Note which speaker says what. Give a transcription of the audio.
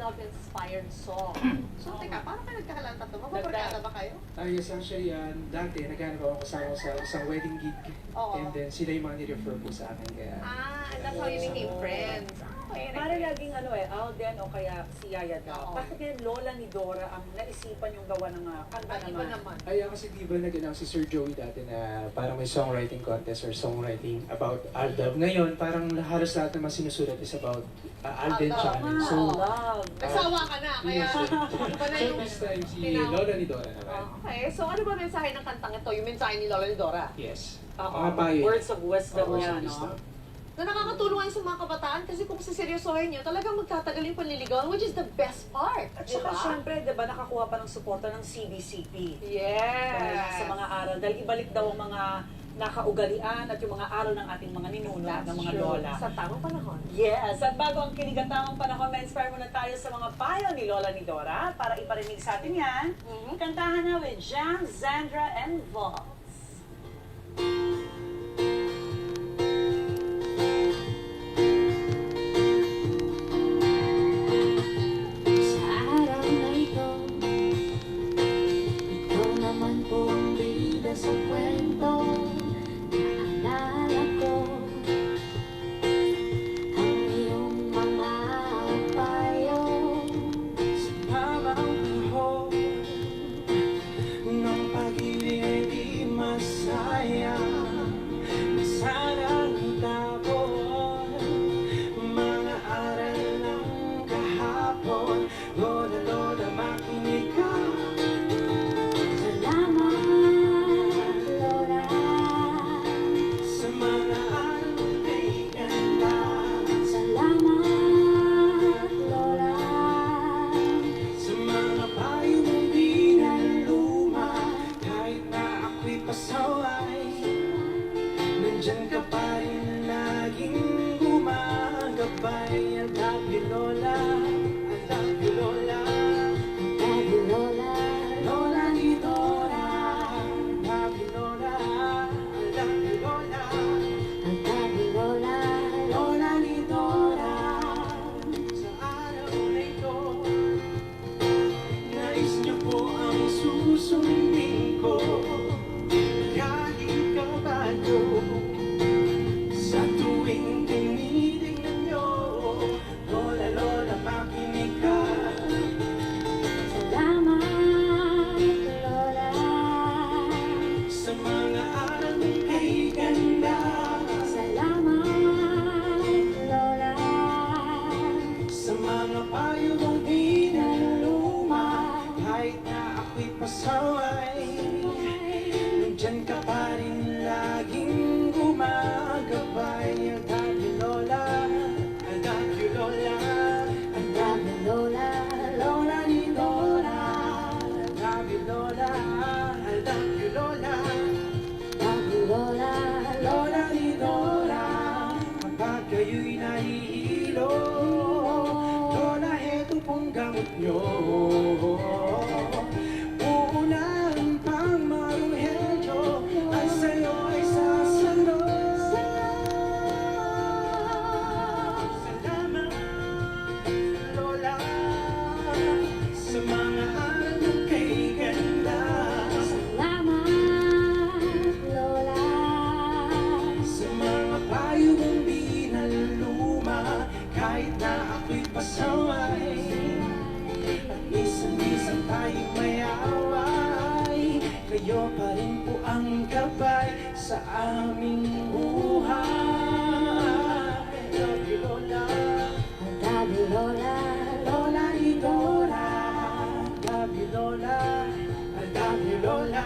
Speaker 1: love-inspired song. So, teka, paano kayo nagkakalaan tatlo? Magpaparkada ba kayo?
Speaker 2: Yes, actually, dati naghanap ako kasama sa isang wedding gig.
Speaker 1: Oo.
Speaker 2: And then sila yung mga nirefer po sa akin. Kaya,
Speaker 1: And that's how you became friends. Okay.
Speaker 3: Para laging Alden o kaya si Yaya daw.
Speaker 1: Oo.
Speaker 3: Bakit yung lola ni Dora ang naisipan yung gawa ng kanta
Speaker 1: Iba
Speaker 3: naman?
Speaker 1: naman.
Speaker 2: kasi di ba nag-announce si Sir Joey dati na parang may songwriting contest or songwriting about Aldab. Ngayon, parang halos lahat naman sinusulat is about Alden
Speaker 1: Aldab.
Speaker 2: tsaka Anin. So,
Speaker 3: Love.
Speaker 1: Nagsawa ka na, kaya
Speaker 2: yes.
Speaker 1: iba na
Speaker 2: So
Speaker 1: yung...
Speaker 2: this time, si
Speaker 1: tinawag.
Speaker 2: Lola ni Dora naman.
Speaker 1: Okay, so ano ba mensahe ng kantang ito? Yung mensahe ni Lola ni Dora?
Speaker 2: Yes.
Speaker 3: Oo.
Speaker 2: Mga payo.
Speaker 3: Words of wisdom
Speaker 2: Oo,
Speaker 3: yan,
Speaker 2: sa wisdom.
Speaker 3: no?
Speaker 1: Na nakakatulong yan sa mga kabataan kasi kung siseryosohin nyo, talagang magtatagal yung panliligawan, which is the best part.
Speaker 3: At
Speaker 1: Di
Speaker 3: saka
Speaker 1: ba?
Speaker 3: syempre, di ba, nakakuha pa ng suporta ng CBCP.
Speaker 1: Yes.
Speaker 3: Sa mga aral. Dahil ibalik daw ang mga nakaugalian at yung mga aral ng ating mga ninuno,
Speaker 1: That's
Speaker 3: ng mga
Speaker 1: true.
Speaker 3: lola.
Speaker 1: Sa tamang panahon.
Speaker 3: Yes, at bago ang kinig at tamang panahon, ma-inspire muna tayo sa mga payo ni Lola ni Dora para iparinig sa atin yan. Kantahan na with Jan, Zandra, and Vols.
Speaker 4: Sa araw na ito, ikaw naman po ang bida sa kwento. Naalala ko ang iyong mga payo.
Speaker 2: Sa habang panahon ng pag-ibig ay di masaya. Sana itapon mga aral ng kahapon. Lola, Lola, makinig ka.
Speaker 4: Salamat, Lola.
Speaker 2: Sa mga aral ay ganda.
Speaker 4: Salamat, Lola.
Speaker 2: Sa mga payo mong di na luma. Kahit na ako'y pasaway, nandyan ka pa rin laging gumagabay. I love you, Lola. I love you, Lola.
Speaker 4: Love you, Lola.
Speaker 2: Lola ni Dora. I love you, Lola. I love you, Lola.
Speaker 4: Love you, Lola.
Speaker 2: Lola ni Dora. Sa araw na ito, nais niyo po ang susundin ko. Kahit kabado, sa tuwing tinitingnan niyo, Lola, Lola, makinig ka.
Speaker 4: Salamat, Lola.
Speaker 2: Sa mga aral ay ganda.
Speaker 4: Salamat, Lola.
Speaker 2: Sa mga payo mong di na luma. Kahit na ako'y pasaway, nandyan ka pa rin laging gumagabay. I love you, Lola. I love you, Lola. I love you,
Speaker 4: Lola.
Speaker 2: Lola ni Dora. I love you, Lola. I love you, Lola.
Speaker 4: Love you, Lola.
Speaker 2: Lola ni Dora. Kapag kayo'y nahihilo, Lola, heto pong gamot nyo. Uunahan pang marunghelyo, at sa'yo ay sasalo. Salamat, Lola, sa mga aral kay ganda.
Speaker 4: Salamat, Lola.
Speaker 2: Sa mga payo mong di na luma. Kahit na ako'y pasaway, at minsan-minsan tayo'y may away, kayo pa rin po ang gabay sa aming buhay. I love you, Lola.
Speaker 4: Love you, Lola.
Speaker 2: Lola ni Dora. I love you, Lola. I love you, Lola.